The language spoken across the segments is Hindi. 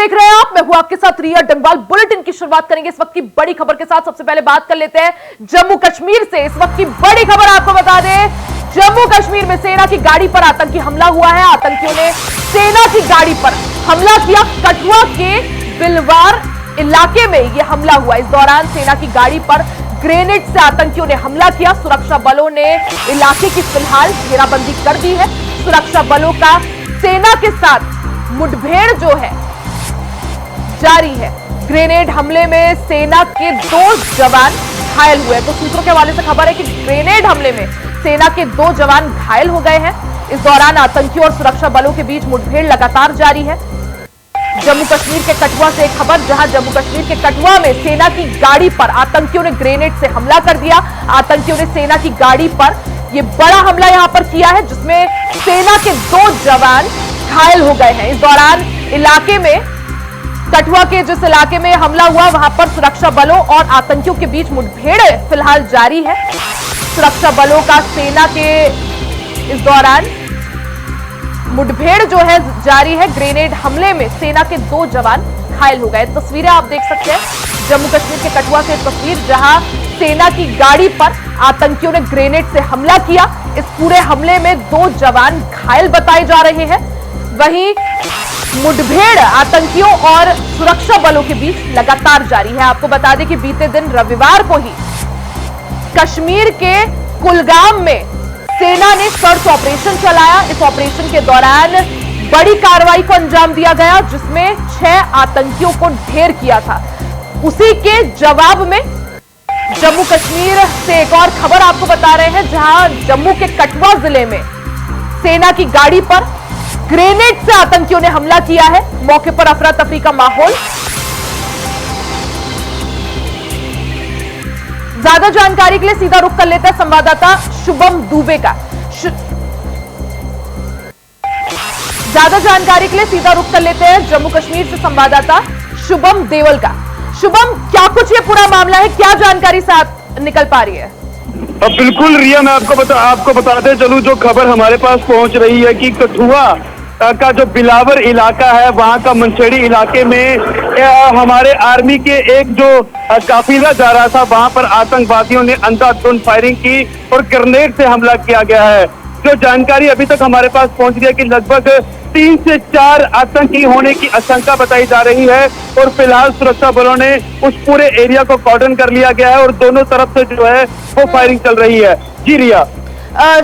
देख रहे हैं आप, मैं हूं आपके साथ रिया डंगवाल। बुलेटिन की शुरुआत करेंगे इस वक्त की बड़ी खबर के साथ। सबसे पहले बात कर लेते हैं जम्मू कश्मीर से। इस वक्त की बड़ी खबर आपको बता दें, जम्मू कश्मीर में सेना की गाड़ी पर आतंकी हमला हुआ है। आतंकियों ने सेना की गाड़ी पर हमला किया। कठुआ के बिलवार इलाके में यह हमला हुआ। इस दौरान सेना की गाड़ी पर ग्रेनेड से आतंकियों ने हमला किया। सुरक्षा बलों ने इलाके की फिलहाल घेराबंदी कर दी है। सुरक्षा बलों का सेना के साथ मुठभेड़ जो है जारी है। ग्रेनेड हमले में सेना के 2 जवान घायल हुए। तो सूत्रों के हवाले से खबर है कि ग्रेनेड हमले में सेना के 2 जवान घायल हो गए हैं। इस दौरान आतंकियों और सुरक्षा बलों के बीच मुठभेड़ लगातार जारी है। जम्मू कश्मीर के कठुआ से एक खबर, जहां जम्मू कश्मीर के कठुआ में सेना की गाड़ी पर आतंकियों ने ग्रेनेड से हमला कर दिया। आतंकियों ने सेना की गाड़ी पर यह बड़ा हमला यहां पर किया है, जिसमें सेना के 2 जवान घायल हो गए हैं। इस दौरान इलाके में, कठुआ के जिस इलाके में हमला हुआ, वहां पर सुरक्षा बलों और आतंकियों के बीच मुठभेड़ फिलहाल जारी है। सुरक्षा बलों का सेना के इस दौरान मुठभेड़ जो है जारी है। ग्रेनेड हमले में सेना के 2 जवान घायल हो गए। तस्वीरें आप देख सकते हैं जम्मू कश्मीर के कठुआ से तस्वीर, जहां सेना की गाड़ी पर आतंकियों ने ग्रेनेड से हमला किया। इस पूरे हमले में 2 जवान घायल बताए जा रहे हैं। वहीं मुठभेड़ आतंकियों और सुरक्षा बलों के बीच लगातार जारी है। आपको बता दें कि बीते दिन रविवार को ही कश्मीर के कुलगाम में सेना ने सर्च ऑपरेशन चलाया। इस ऑपरेशन के दौरान बड़ी कार्रवाई को अंजाम दिया गया, जिसमें 6 आतंकियों को ढेर किया था। उसी के जवाब में जम्मू कश्मीर से एक और खबर आपको बता रहे हैं, जहां जम्मू के कठुआ जिले में सेना की गाड़ी पर ग्रेनेड से आतंकियों ने हमला किया है। मौके पर अफरा तफरी का माहौल। ज्यादा जानकारी के लिए सीधा रुख कर लेता है संवाददाता शुभम दुबे का। ज्यादा जानकारी के लिए सीधा रुख कर लेते हैं जम्मू कश्मीर से संवाददाता शुभम देवल का। शुभम, क्या कुछ ये पूरा मामला है, क्या जानकारी साथ निकल पा रही है? बिल्कुल रिया, मैं आपको बताते चलूं, जो खबर हमारे पास पहुंच रही है कि कठुआ का जो बिलावर इलाका है, वहां का मनसेड़ी इलाके में हमारे आर्मी के एक जो काफिला जा रहा था, वहां पर आतंकवादियों ने अंधाधुंध फायरिंग की और ग्रेनेड से हमला किया गया है। जो जानकारी अभी तक हमारे पास पहुंच गई है कि लगभग 3 से 4 आतंकी होने की आशंका बताई जा रही है और फिलहाल सुरक्षा बलों ने उस पूरे एरिया को कॉर्डन कर लिया गया है और दोनों तरफ से जो है वो फायरिंग चल रही है। जी रिया।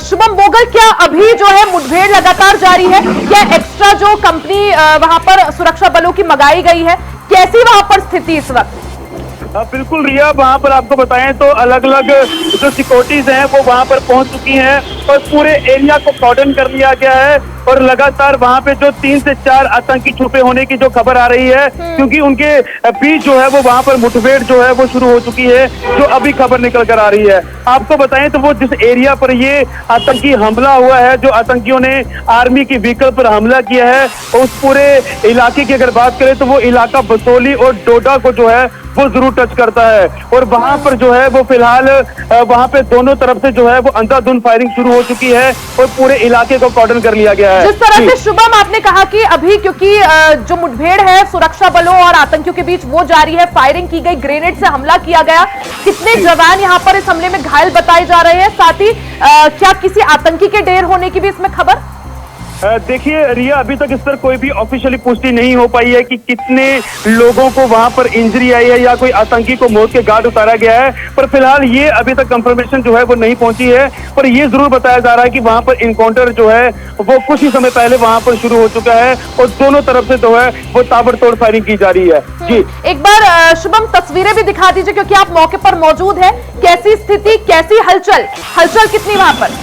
शुभम बोगल, क्या अभी जो है मुठभेड़ लगातार जारी है? क्या एक्स्ट्रा जो कंपनी वहां पर सुरक्षा बलों की मंगाई गई है, कैसी वहां पर स्थिति इस वक्त? बिल्कुल रिया, वहां पर आपको बताएं तो अलग अलग जो सिक्योरिटीज हैं वो वहां पर पहुंच चुकी हैं और पूरे एरिया को कॉर्डन कर लिया गया है और लगातार वहां पे जो 3 से 4 आतंकी छुपे होने की जो खबर आ रही है, क्योंकि उनके बीच जो है वो वहां पर मुठभेड़ जो है वो शुरू हो चुकी है, जो अभी खबर निकल कर आ रही है। आपको बताएं तो वो जिस एरिया पर ये आतंकी हमला हुआ है, जो आतंकियों ने आर्मी की व्हीकल पर हमला किया है, उस पूरे इलाके की अगर बात करें तो वो इलाका बसोली और डोडा को जो है वो जरूर टच करता है और वहां पर जो है वो फिलहाल वहां पे दोनों तरफ से जो है वो अंधाधुंध फायरिंग शुरू हो चुकी है और पूरे इलाके को कॉर्डन कर लिया गया है। जिस तरह से शुभम आपने कहा कि अभी क्योंकि जो मुठभेड़ है सुरक्षा बलों और आतंकियों के बीच वो जारी है, फायरिंग की गई, ग्रेनेड से हमला किया गया। कितने जवान यहां पर इस हमले में घायल बताए जा रहे हैं? साथ ही क्या किसी आतंकी के ढेर होने की भी इसमें खबर? देखिए रिया, अभी तक इस पर कोई भी ऑफिशियली पुष्टि नहीं हो पाई है कि कितने लोगों को वहां पर इंजरी आई है या कोई आतंकी को मौत के घाट उतारा गया है, पर फिलहाल ये अभी तक कंफर्मेशन जो है वो नहीं पहुंची है। पर ये जरूर बताया जा रहा है कि वहां पर इनकाउंटर जो है वो कुछ ही समय पहले वहां पर शुरू हो चुका है और दोनों तरफ से जो है वो ताबड़तोड़ फायरिंग की जा रही है। जी, एक बार शुभम तस्वीरें भी दिखा दीजिए, क्योंकि आप मौके पर मौजूद है। कैसी स्थिति, कैसी हलचल कितनी वहां पर?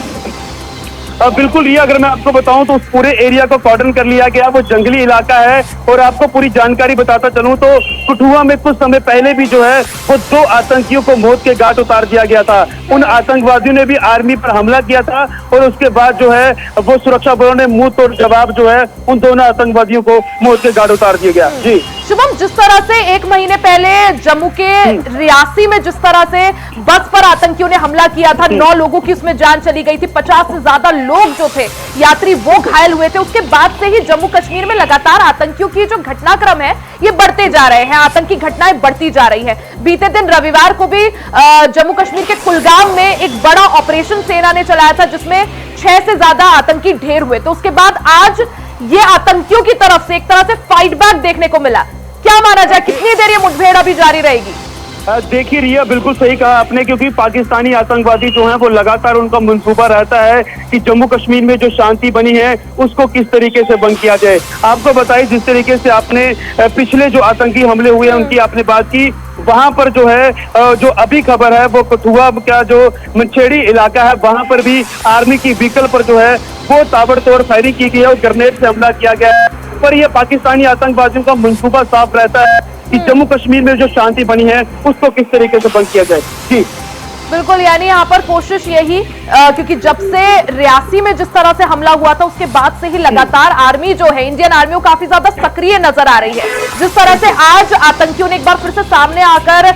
बिल्कुल रिया, अगर मैं आपको बताऊं तो उस पूरे एरिया को कॉर्डन कर लिया गया। वो जंगली इलाका है और आपको पूरी जानकारी बताता चलूं तो कठुआ में कुछ समय पहले भी जो है वो 2 आतंकियों को मौत के घाट उतार दिया गया था। उन आतंकवादियों ने भी आर्मी पर हमला किया था और उसके बाद जो है वो सुरक्षा बलों ने मुंह तोड़ जवाब जो है उन दोनों आतंकवादियों को मौत के घाट उतार दिया गया। जी शुभम, जिस तरह से 1 महीने पहले जम्मू के रियासी में जिस तरह से बस पर आतंकियों ने हमला किया था, 9 लोगों की उसमें जान चली गई थी, 50 से ज्यादा लोग जो थे, यात्री, वो घायल हुए थे। उसके बाद से ही जम्मू कश्मीर में लगातार आतंकियों की जो घटनाक्रम है ये बढ़ते जा रहे हैं, आतंकी घटनाएं बढ़ती जा रही है। बीते दिन रविवार को भी जम्मू कश्मीर के कुलगाम में एक बड़ा ऑपरेशन सेना ने चलाया था, जिसमें 6 से ज्यादा आतंकी ढेर हुए। तो उसके बाद आज ये आतंकियों की तरफ से एक तरह से फाइट बैक देखने को मिला। क्या माना जाए, कितनी देर ये मुठभेड़ अभी जारी रहेगी? देखिए रिया, बिल्कुल सही कहा आपने, क्योंकि पाकिस्तानी आतंकवादी जो हैं वो लगातार उनका मंसूबा रहता है कि जम्मू कश्मीर में जो शांति बनी है उसको किस तरीके से भंग किया जाए। आपको बताइए, जिस तरीके से आपने पिछले जो आतंकी हमले हुए हैं उनकी आपने बात की, वहां पर जो है जो अभी खबर है वो कठुआ का जो मनछेड़ी इलाका है वहां पर भी आर्मी की व्हीकल पर जो है वो ताबड़तोड़ फायरिंग की गई है और ग्रेनेड से हमला किया गया है। पर यह पाकिस्तानी आतंकवादियों का मंसूबा साफ रहता है कि जम्मू कश्मीर में जो शांति बनी है उसको किस तरीके से भंग किया जाए। जी बिल्कुल, यानी यहाँ पर कोशिश यही, क्योंकि जब से रियासी में जिस तरह से हमला हुआ था उसके बाद से ही लगातार आर्मी जो है, इंडियन आर्मी, वो काफी ज्यादा सक्रिय नजर आ रही है। जिस तरह से आज आतंकियों ने एक बार फिर से सामने आकर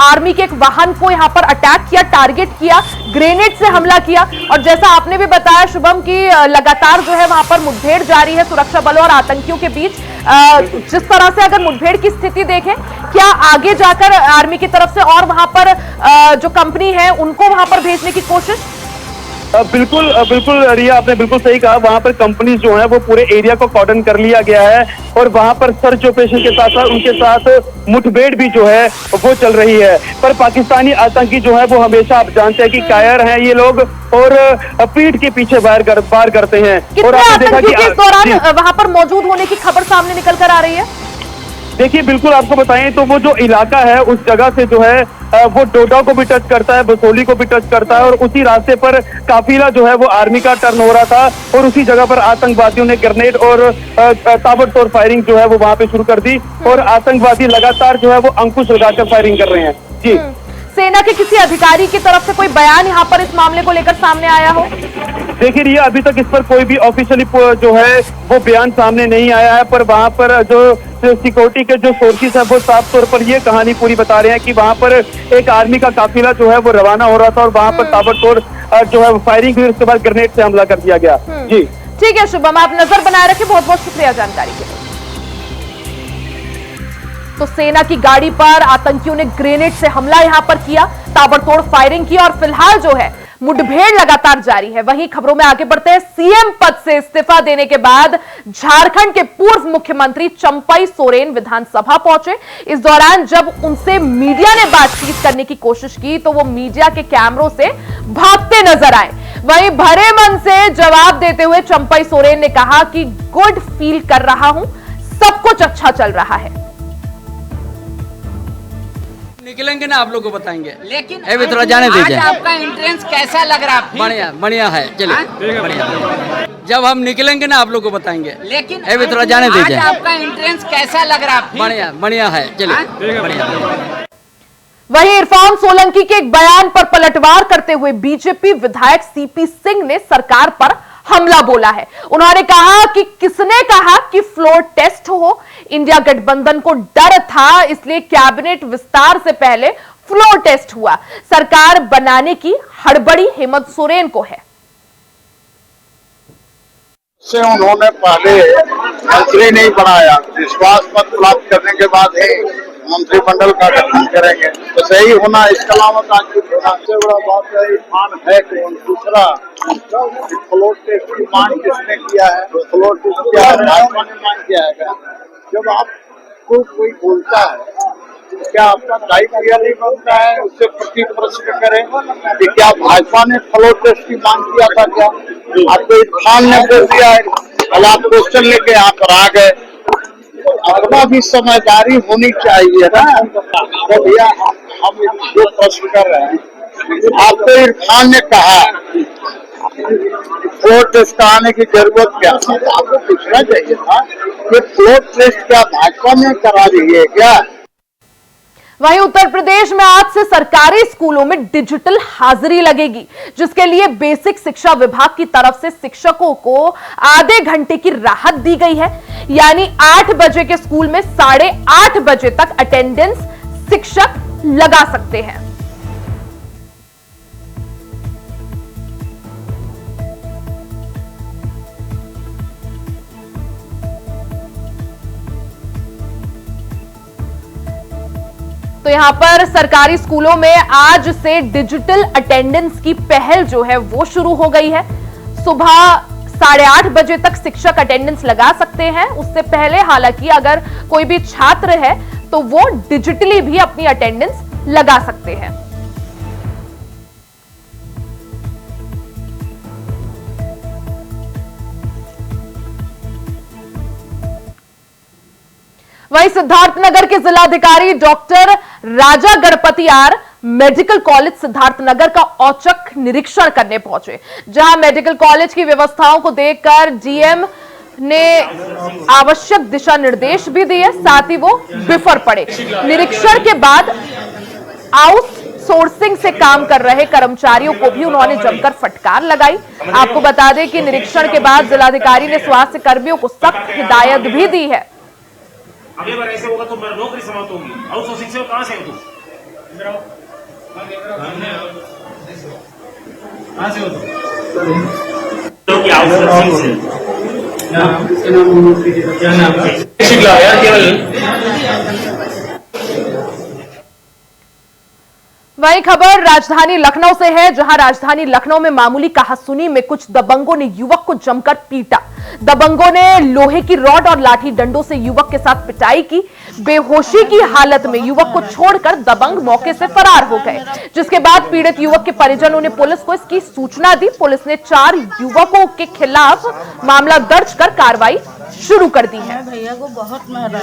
आर्मी के एक वाहन को यहाँ पर अटैक किया, टारगेट किया, ग्रेनेड से हमला किया। और जैसा आपने भी बताया शुभम की लगातार जो है वहां पर मुठभेड़ जारी है सुरक्षा बलों और आतंकियों के बीच। जिस तरह से अगर मुठभेड़ की स्थिति देखें, क्या आगे जाकर आर्मी की तरफ से और वहां पर जो कंपनी है उनको वहां पर भेजने की कोशिश? बिल्कुल बिल्कुल रिया, आपने बिल्कुल सही कहा। वहां पर कंपनी जो है वो पूरे एरिया को कॉर्डन कर लिया गया है और वहां पर सर्च ऑपरेशन के साथ साथ उनके साथ मुठभेड़ भी जो है वो चल रही है। पर पाकिस्तानी आतंकी जो है वो हमेशा, आप जानते हैं कि कायर हैं ये लोग और पीठ के पीछे वार करते हैं। और आपने देखा कि इस दौरान वहां पर मौजूद होने की खबर सामने निकल कर आ रही है। देखिए बिल्कुल, आपको बताएं तो वो जो इलाका है उस जगह से जो है वो डोडा को भी टच करता है, बसोली को भी टच करता है और उसी रास्ते पर काफिला जो है वो आर्मी का टर्न हो रहा था और उसी जगह पर आतंकवादियों ने ग्रेनेड और ताबड़तोड़ फायरिंग जो है वो वहां पे शुरू कर दी और आतंकवादी लगातार जो है वो अंकुश लगाकर फायरिंग कर रहे हैं। जी, सेना के किसी अधिकारी की तरफ से कोई बयान यहाँ पर इस मामले को लेकर सामने आया हो? देखिए रिया, अभी तक इस पर कोई भी ऑफिशियली जो है वो बयान सामने नहीं आया है, पर वहां पर जो सिक्योरिटी के जो सोर्सेस है वो साफ तौर पर ये कहानी पूरी बता रहे हैं कि वहां पर एक आर्मी का काफिला जो है वो रवाना हो रहा था और वहां पर ताबड़तोड़ जो है फायरिंग हुई, उसके बाद ग्रेनेड से हमला कर दिया गया। जी ठीक है शुभम, आप नजर बनाए रखें, बहुत बहुत शुक्रिया जानकारी के लिए। तो सेना की गाड़ी पर आतंकियों ने ग्रेनेड से हमला यहां पर किया, ताबड़तोड़ फायरिंग की और फिलहाल जो है मुठभेड़ लगातार जारी है। वहीं खबरों में आगे बढ़ते हैं, सीएम पद से इस्तीफा देने के बाद झारखंड के पूर्व मुख्यमंत्री चंपई सोरेन विधानसभा पहुंचे। इस दौरान जब उनसे मीडिया ने बातचीत करने की कोशिश की तो वो मीडिया के कैमरों से भागते नजर आए। वहीं भरे मन से जवाब देते हुए चंपई सोरेन ने कहा कि गुड फील कर रहा हूं, सब कुछ अच्छा चल रहा है। निकलेंगे ना आप लोग को बताएंगे, लेकिन अभी थोड़ा जाने दीजिए। आज आपका एंट्रेंस कैसा लग रहा है? बढ़िया बढ़िया है, चलिए बढ़िया। जब हम निकलेंगे ना आप लोग को बताएंगे, लेकिन अभी थोड़ा जाने दीजिए। आज आपका एंट्रेंस कैसा लग रहा है? बढ़िया बढ़िया है, चलिए बढ़िया। वहीं इरफान सोलंकी के एक बयान पर पलटवार करते हुए बीजेपी विधायक सीपी सिंह ने सरकार पर हमला बोला है। उन्होंने कहा कि किसने कहा कि फ्लोर टेस्ट हो, इंडिया गठबंधन को डर था इसलिए कैबिनेट विस्तार से पहले फ्लोर टेस्ट हुआ, सरकार बनाने की हड़बड़ी हेमंत सोरेन को है। से उन्होंने पहले मंत्री नहीं बनाया, विश्वास मत प्राप्त करने के बाद ही मंत्रिमंडल का गठन करेंगे, तो सही होना, इसके अलावा सबसे बड़ा बात है इरफान है कौन। दूसरा, फ्लोर टेस्ट की मांग किसने किया है? फ्लोर टेस्ट किया है, भाजपा ने मांग किया है क्या? जब आपको कोई बोलता है क्या आपका दायित्व नहीं बनता है उससे प्रति प्रश्न करें कि क्या भाजपा ने फ्लोर टेस्ट की मांग किया था? क्या आपको इरफान ने बोल दिया है? अब आप क्वेश्चन लेके यहाँ पर आ गए, अपना भी समझदारी होनी चाहिए ना। तो भैया हम जो प्रश्न कर रहे हैं, आपको इरफान ने कहा फ्लोर टेस्ट कराने की जरूरत क्या है? आपको पूछना चाहिए था कि फ्लोर टेस्ट क्या भाजपा में करा रही है क्या? वहीं उत्तर प्रदेश में आज से सरकारी स्कूलों में डिजिटल हाजिरी लगेगी, जिसके लिए बेसिक शिक्षा विभाग की तरफ से शिक्षकों को आधे घंटे की राहत दी गई है। यानी 8 बजे के स्कूल में 8:30 बजे तक अटेंडेंस शिक्षक लगा सकते हैं। तो यहां पर सरकारी स्कूलों में आज से डिजिटल अटेंडेंस की पहल जो है वो शुरू हो गई है। सुबह 8:30 बजे तक शिक्षक अटेंडेंस लगा सकते हैं। उससे पहले हालांकि अगर कोई भी छात्र है तो वो डिजिटली भी अपनी अटेंडेंस लगा सकते हैं। वहीं सिद्धार्थनगर के जिलाधिकारी doctor Raja Ganapati R medical college Siddharthnagar का औचक निरीक्षण करने पहुंचे, जहां मेडिकल कॉलेज की व्यवस्थाओं को देखकर डीएम ने आवश्यक दिशा निर्देश भी दिए, साथ ही वो बिफर पड़े। निरीक्षण के बाद आउटसोर्सिंग से काम कर रहे कर्मचारियों को भी उन्होंने जमकर फटकार लगाई। आपको बता दें कि निरीक्षण के बाद जिलाधिकारी ने स्वास्थ्य कर्मियों को सख्त हिदायत भी दी है। अगली बार ऐसे होगा तो मेरा नौकरी समाप्त होगी। आउटसोर्सिंग से कहां से हो तू? कहां से हो तू? आउटसोर्सिंग से क्या नाम है? केवल वहीं खबर राजधानी लखनऊ से है, जहां राजधानी लखनऊ में मामूली कहासुनी में कुछ दबंगों ने युवक को जमकर पीटा। दबंगों ने लोहे की रॉड और लाठी डंडों से युवक के साथ पिटाई की। बेहोशी की हालत में युवक को छोड़कर दबंग मौके से फरार हो गए, जिसके बाद पीड़ित युवक के परिजनों ने पुलिस को इसकी सूचना दी। पुलिस ने 4 युवकों के खिलाफ मामला दर्ज कर कार्रवाई शुरू कर दी है। भैया को बहुत मारा,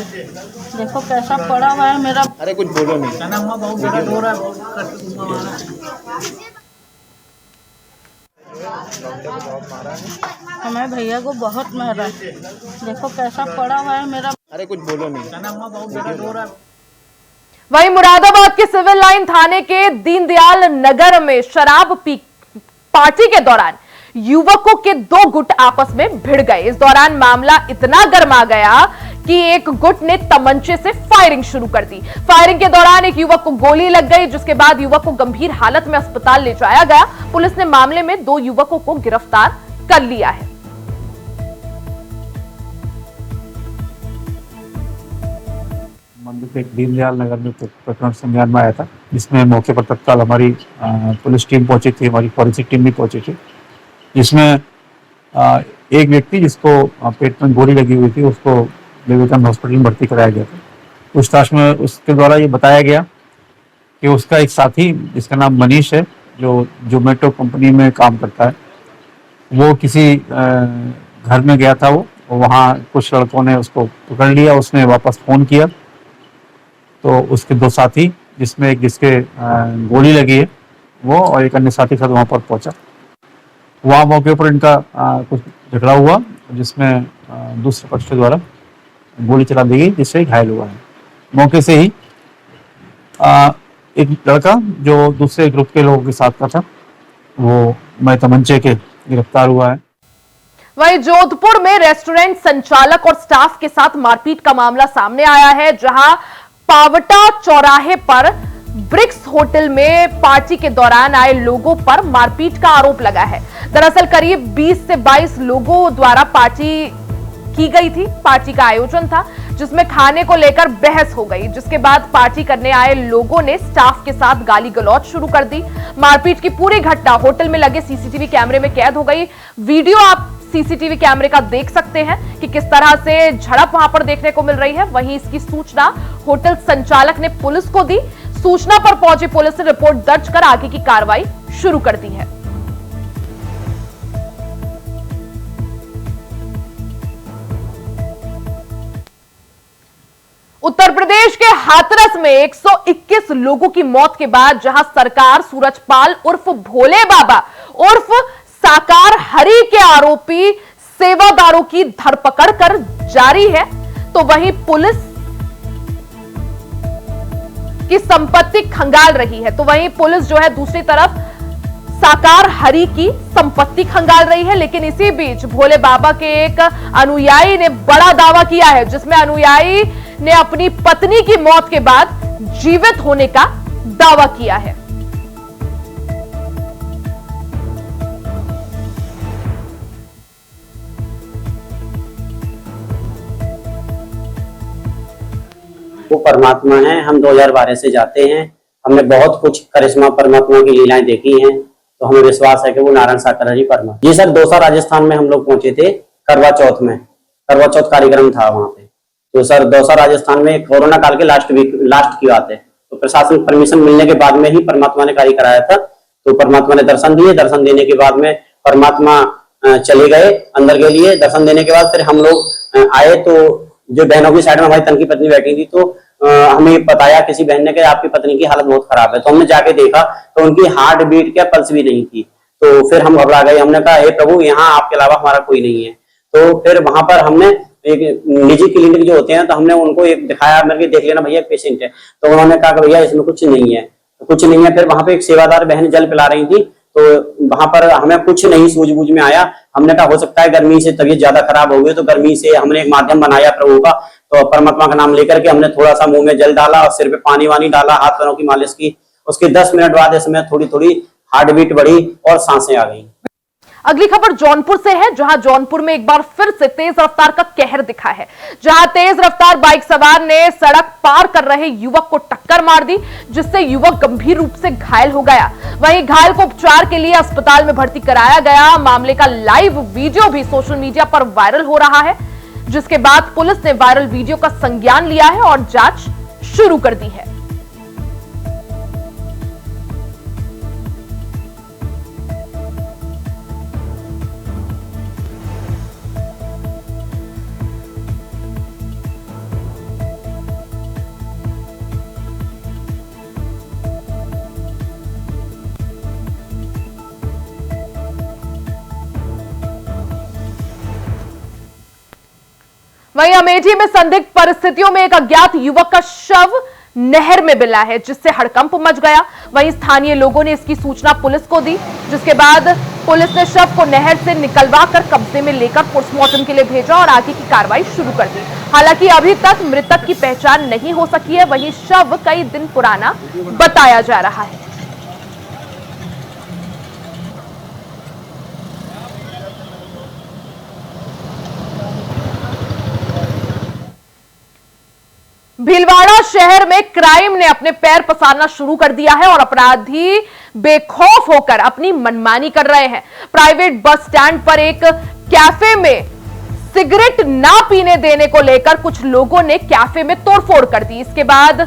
देखो कैसा पड़ा हुआ है मेरा। अरे कुछ बोलो नहीं। बहुत दर्द हो रहा है। हमें भैया को बहुत मारा, देखो कैसा पड़ा हुआ है मेरा। अरे कुछ बोलो नहीं। बहुत दर्द हो रहा है। वहीं मुरादाबाद के सिविल लाइन थाने के दीनदयाल नगर में शराब पार्टी के दौरान युवकों के 2 गुट आपस में भिड़ गए। इस दौरान मामला इतना गर्मा गया कि एक गुट ने तमंचे से फायरिंग शुरू कर दी। फायरिंग के दौरान एक युवक को गोली लग गई, जिसके बाद युवक को गंभीर हालत में अस्पताल ले जाया गया। पुलिस ने मामले में 2 युवकों को गिरफ्तार कर लिया है। मंदिर दीनदयाल नगर में प्रकरण संज्ञान में आया था, जिसमें मौके पर तत्काल हमारी पुलिस टीम पहुंची थी, हमारी फॉरेंसिक टीम भी पहुंची थी, जिसमें एक व्यक्ति जिसको पेट में गोली लगी हुई थी उसको विवेकानंद हॉस्पिटल में भर्ती कराया गया था। पूछताछ में उसके द्वारा ये बताया गया कि उसका एक साथी जिसका नाम मनीष है, जो जोमेटो कंपनी में काम करता है, वो किसी घर में गया था। वो वहाँ कुछ लड़कों ने उसको पकड़ लिया, उसने वापस फ़ोन किया तो उसके 2 साथी, जिसमें एक जिसके गोली लगी है वो और एक अन्य साथी के साथ वहाँ पर पहुँचा। वहाँ मौके पर इनका कुछ झगड़ा हुआ, जिसमें दूसरे पक्ष के द्वारा गोली चला दी गई, जिससे घायल हुआ है। मौके से ही एक लड़का जो दूसरे ग्रुप के लोगों के साथ का था, वो मैं तमंचे के गिरफ्तार हुआ है। वहीं जोधपुर में रेस्टोरेंट संचालक और स्टाफ के साथ मारपीट का मामला सामने आया है, जहां पावटा चौराहे पर ब्रिक्स होटल में पार्टी के दौरान आए लोगों पर मारपीट का आरोप लगा है। दरअसल करीब 20 से 22 लोगों द्वारा पार्टी की गई थी। पार्टी का आयोजन था, जिसमें खाने को लेकर बहस हो गई, जिसके बाद पार्टी करने आए लोगों ने स्टाफ के साथ गाली गलौज शुरू कर दी। मारपीट की पूरी घटना होटल में लगे सीसीटीवी कैमरे में कैद हो गई। वीडियो आप सीसीटीवी कैमरे का देख सकते हैं कि किस तरह से झड़प वहां पर देखने को मिल रही है। वहीं इसकी सूचना होटल संचालक ने पुलिस को दी। सूचना पर पहुंची पुलिस ने रिपोर्ट दर्ज कर आगे की कार्रवाई शुरू कर दी है। उत्तर प्रदेश के हाथरस में 121 लोगों की मौत के बाद जहां सरकार सूरजपाल उर्फ भोले बाबा उर्फ साकार हरि के आरोपी सेवादारों की धरपकड़ कर जारी है, तो वहीं पुलिस की संपत्ति खंगाल रही है। तो वहीं पुलिस जो है दूसरी तरफ साकार हरि की संपत्ति खंगाल रही है। लेकिन इसी बीच भोले बाबा के एक अनुयायी ने बड़ा दावा किया है, जिसमें अनुयायी ने अपनी पत्नी की मौत के बाद जीवित होने का दावा किया है। वो परमात्मा हैं। हम 2012 से जाते हैं, हमने बहुत कुछ करिश्मा परमात्मा की लीलाएं देखी हैं, तो हमें विश्वास है कि वो नारायण सागर ही परमात्मा। जी सर, दौसा राजस्थान में हम लोग पहुंचे थे करवा चौथ में, करवा चौथ कार्यक्रम था वहां पे। तो सर दौसा राजस्थान में कोरोना काल के लास्ट की बात है, तो प्रशासन परमिशन मिलने के बाद में ही परमात्मा ने कार्य कराया था। तो परमात्मा ने दर्शन दिए, दर्शन देने के बाद में परमात्मा चले गए अंदर के लिए। दर्शन देने के बाद फिर हम लोग आए, तो जो बहनों की साइड में हमारी तन की पत्नी बैठी थी, तो हमें बताया किसी बहन ने कि आपकी पत्नी की हालत बहुत खराब है। तो हमने जाके देखा तो उनकी हार्ट बीट क्या पल्स भी नहीं थी। तो फिर हम घबरा गए, हमने कहा हे प्रभु, यहाँ आपके अलावा हमारा कोई नहीं है। तो फिर वहां पर हमने एक निजी क्लिनिक जो होते हैं, तो हमने उनको एक दिखाया, मैंने देख लेना भैया पेशेंट है। तो उन्होंने कहा कि भैया इसमें कुछ नहीं है, कुछ नहीं है। फिर वहां पे एक सेवादार बहन जल पिला रही थी, तो वहां पर हमें कुछ नहीं सूझबूझ में आया। हमने कहा हो सकता है गर्मी से तबीयत ज्यादा खराब हो गई, तो गर्मी से हमने एक माध्यम बनाया प्रभु का, तो परमात्मा का नाम लेकर के हमने थोड़ा सा मुंह में जल डाला और सिर पे पानी वानी डाला, हाथ पैरों की मालिश की। उसके 10 मिनट बाद इसमें थोड़ी थोड़ी हार्ट बीट बढ़ी और सांसें आ गई। अगली खबर जौनपुर से है, जहां जौनपुर में एक बार फिर से तेज रफ्तार का कहर दिखा है, जहां तेज रफ्तार बाइक सवार ने सड़क पार कर रहे युवक को टक्कर मार दी, जिससे युवक गंभीर रूप से घायल हो गया। वहीं घायल को उपचार के लिए अस्पताल में भर्ती कराया गया। मामले का लाइव वीडियो भी सोशल मीडिया पर वायरल हो रहा है, जिसके बाद पुलिस ने वायरल वीडियो का संज्ञान लिया है और जांच शुरू कर दी है। वहीं अमेठी में संदिग्ध परिस्थितियों में एक अज्ञात युवक का शव नहर में मिला है, जिससे हड़कंप मच गया। वहीं स्थानीय लोगों ने इसकी सूचना पुलिस को दी, जिसके बाद पुलिस ने शव को नहर से निकलवा कर कब्जे में लेकर पोस्टमार्टम के लिए भेजा और आगे की कार्रवाई शुरू कर दी। हालांकि अभी तक मृतक की पहचान नहीं हो सकी है। वहीं शव कई दिन पुराना बताया जा रहा है। भीलवाड़ा शहर में क्राइम ने अपने पैर पसारना शुरू कर दिया है और अपराधी बेखौफ होकर अपनी मनमानी कर रहे हैं। प्राइवेट बस स्टैंड पर एक कैफे में सिगरेट ना पीने देने को लेकर कुछ लोगों ने कैफे में तोड़फोड़ कर दी। इसके बाद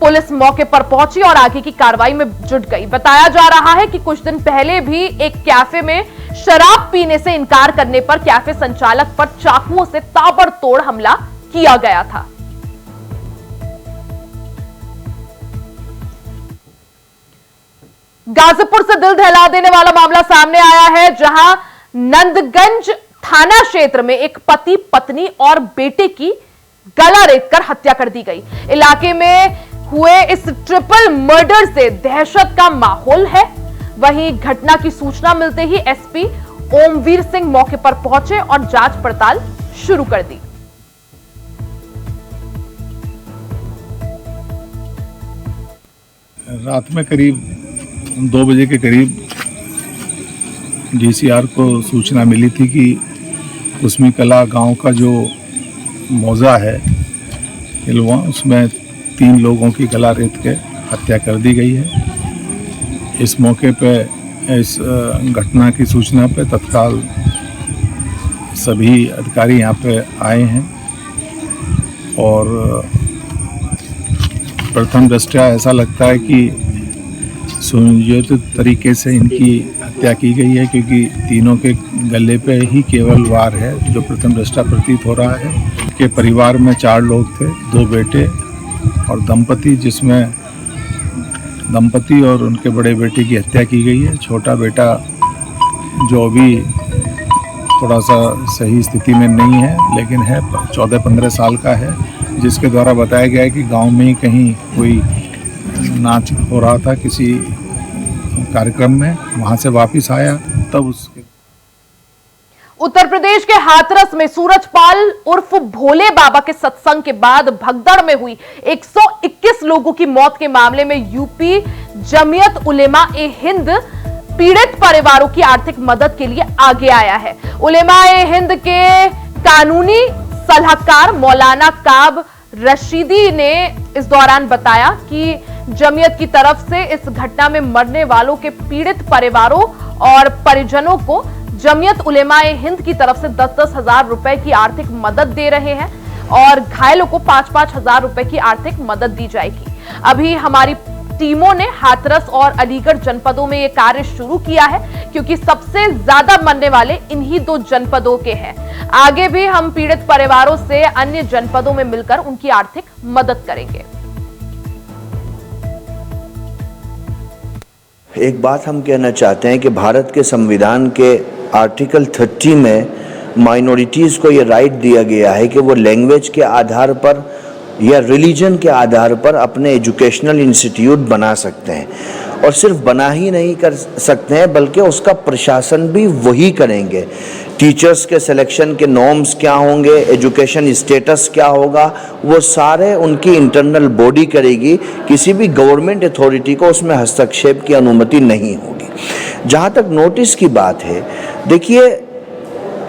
पुलिस मौके पर पहुंची और आगे की कार्रवाई में जुट गई। बताया जा रहा है कि कुछ दिन पहले भी एक कैफे में शराब पीने से इनकार करने पर कैफे संचालक पर चाकुओं से ताबड़तोड़ हमला किया गया था। गाजीपुर से दिल दहला देने वाला मामला सामने आया है, जहां नंदगंज थाना क्षेत्र में एक पति पत्नी और बेटे की गला रेतकर हत्या कर दी गई। इलाके में हुए इस ट्रिपल मर्डर से दहशत का माहौल है। वहीं घटना की सूचना मिलते ही एसपी ओमवीर सिंह मौके पर पहुंचे और जांच पड़ताल शुरू कर दी। रात में करीब 2 बजे के करीब डीसीआर को सूचना मिली थी कि कुसमी कला गांव का जो मौजा है हिलवा, उसमें 3 लोगों की गला रेत के हत्या कर दी गई है। इस मौके पे इस घटना की सूचना पे तत्काल सभी अधिकारी यहाँ पे आए हैं और प्रथम दृष्टया ऐसा लगता है कि सुनियोजित तरीके से इनकी हत्या की गई है, क्योंकि तीनों के गले पे ही केवल वार है जो प्रथम दृष्टया प्रतीत हो रहा है। के परिवार में 4 लोग थे, 2 बेटे और दंपति, जिसमें दंपति और उनके बड़े बेटे की हत्या की गई है। छोटा बेटा जो अभी थोड़ा सा सही स्थिति में नहीं है, लेकिन है 14-15 साल का है, जिसके द्वारा बताया गया है कि गांव में ही कहीं कोई नाच हो रहा था किसी कार्यक्रम में, वहां से वापस आया तब उसके। उत्तर प्रदेश के हाथरस में सूरजपाल उर्फ भोले बाबा के सत्संग के बाद भगदड़ में हुई 121 लोगों की मौत के मामले में यूपी जमीयत उलेमा ए हिंद पीड़ित परिवारों की आर्थिक मदद के लिए आगे आया है। उलेमा ए हिंद के कानूनी सलाहकार मौलाना काब रशीदी ने इस दौरान बताया कि जमीयत की तरफ से इस घटना में मरने वालों के पीड़ित परिवारों और परिजनों को जमीयत उलेमाए हिंद की तरफ से 10-10 हजार रुपए की आर्थिक मदद दे रहे हैं और घायलों को 5-5 हजार रुपए की आर्थिक मदद दी जाएगी। अभी हमारी टीमों ने हाथरस और अलीगढ़ जनपदों में यह कार्य शुरू किया है क्योंकि सबसे ज्यादा मरने वाले इन्हीं 2 जनपदों के हैं। आगे भी हम पीड़ित परिवारों से अन्य जनपदों में मिलकर उनकी आर्थिक मदद करेंगे। एक बात हम कहना चाहते हैं कि भारत के संविधान के आर्टिकल 30 में माइनॉरिटीज़ को ये राइट दिया गया है कि वो लैंग्वेज के आधार पर या रिलीजन के आधार पर अपने एजुकेशनल इंस्टीट्यूट बना सकते हैं और सिर्फ बना ही नहीं कर सकते हैं बल्कि उसका प्रशासन भी वही करेंगे। टीचर्स के सिलेक्शन के नॉर्म्स क्या होंगे, एजुकेशन स्टेटस क्या होगा, वो सारे उनकी इंटरनल बॉडी करेगी। किसी भी गवर्नमेंट अथॉरिटी को उसमें हस्तक्षेप की अनुमति नहीं होगी। जहाँ तक नोटिस की बात है, देखिए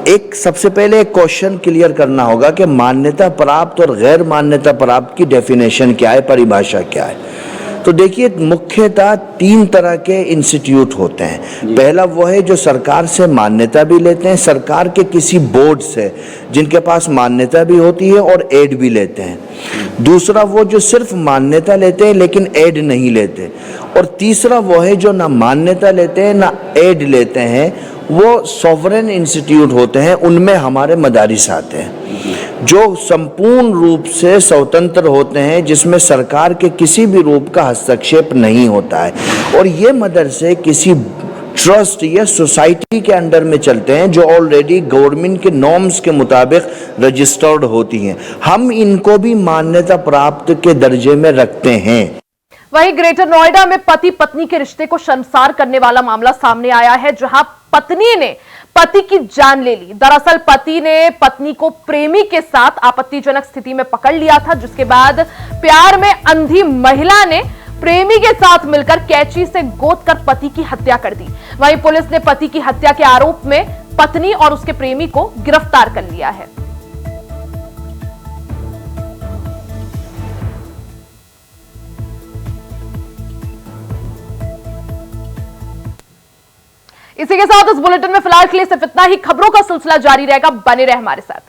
एक सबसे पहले एक क्वेश्चन क्लियर करना होगा कि मान्यता प्राप्त और गैर मान्यता प्राप्त की डेफिनेशन क्या है, परिभाषा क्या है। तो देखिए मुख्यतः 3 तरह के इंस्टीट्यूट होते हैं। पहला वो है जो सरकार से मान्यता भी लेते हैं, सरकार के किसी बोर्ड से जिनके पास मान्यता भी होती है और एड भी लेते हैं। दूसरा वो जो सिर्फ मान्यता लेते हैं लेकिन एड नहीं लेते। और तीसरा वो है जो ना मान्यता लेते हैं ना एड लेते हैं, वो सॉवरेन इंस्टीट्यूट होते हैं। उनमें हमारे मदारिस आते हैं जो संपूर्ण रूप से स्वतंत्र होते हैं, जिसमें सरकार के किसी भी रूप का हस्तक्षेप नहीं होता है। और ये मदरसे किसी ट्रस्ट या सोसाइटी के अंडर में चलते हैं जो ऑलरेडी गवर्नमेंट के नॉर्म्स के मुताबिक रजिस्टर्ड होती हैं। हम इनको भी मान्यता प्राप्त के दर्जे में रखते हैं। वहीं ग्रेटर नोएडा में पति पत्नी के रिश्ते को शर्मसार करने वाला मामला सामने आया है, जहां पत्नी ने पति की जान ले ली। दरअसल पति ने पत्नी को प्रेमी के साथ आपत्तिजनक स्थिति में पकड़ लिया था, जिसके बाद प्यार में अंधी महिला ने प्रेमी के साथ मिलकर कैंची से गोदकर पति की हत्या कर दी। वहीं पुलिस ने पति की हत्या के आरोप में पत्नी और उसके प्रेमी को गिरफ्तार कर लिया है। इसी के साथ इस बुलेटिन में फिलहाल के लिए सिर्फ इतना ही। खबरों का सिलसिला जारी रहेगा, बने रहे हमारे साथ।